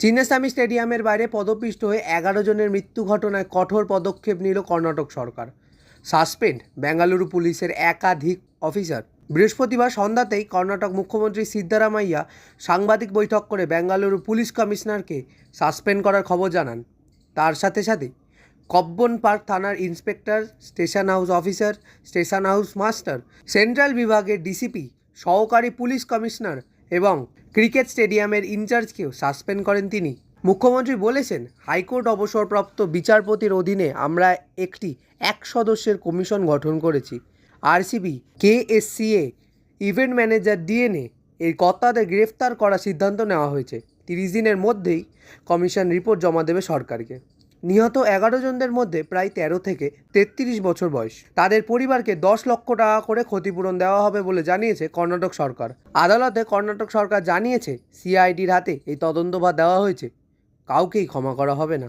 চিন্নাস্বামী স্টেডিয়ামের বাইরে পদপিষ্ট হয়ে 11 জনের মৃত্যু ঘটনায় কঠোর পদক্ষেপ নিল কর্ণাটক সরকার। সাসপেন্ড বেঙ্গালুরু পুলিশের একাধিক অফিসার। বৃহস্পতিবার সন্ধ্যাতেই কর্ণাটক মুখ্যমন্ত্রী সিদ্ধারামাইয়া সাংবাদিক বৈঠক করে বেঙ্গালুরু পুলিশ কমিশনারকে সাসপেন্ড করার খবর জানান। তার সাথে সাথে কব্বন পার্ক থানার inspector, station house officer, station house master, central বিভাগের ডিসিপি, সহকারী পুলিশ কমিশনার এবং ক্রিকেট স্টেডিয়ামের ইনচার্জকেও সাসপেন্ড করেন তিনি। মুখ্যমন্ত্রী বলেছেন, হাইকোর্ট অবসরপ্রাপ্ত বিচারপতির অধীনে আমরা একটি 1 সদস্যের কমিশন গঠন করেছি। আরসিবি, কেএসসিএ, ইভেন্ট ম্যানেজার ডিএনএ এই কর্তাদের গ্রেফতার করার সিদ্ধান্ত নেওয়া হয়েছে। 30 দিনের মধ্যেই কমিশন রিপোর্ট জমা দেবে সরকারকে। নিহত 11 জনদের মধ্যে প্রায় 13 থেকে 33 বছর বয়স। তাদের পরিবারকে 10 লক্ষ টাকা করে ক্ষতিপূরণ দেওয়া হবে বলে জানিয়েছে কর্ণাটক সরকার। আদালতে কর্ণাটক সরকার জানিয়েছে, সিআইডির হাতে এই তদন্তভার দেওয়া হয়েছে, কাউকেই ক্ষমা করা হবে না।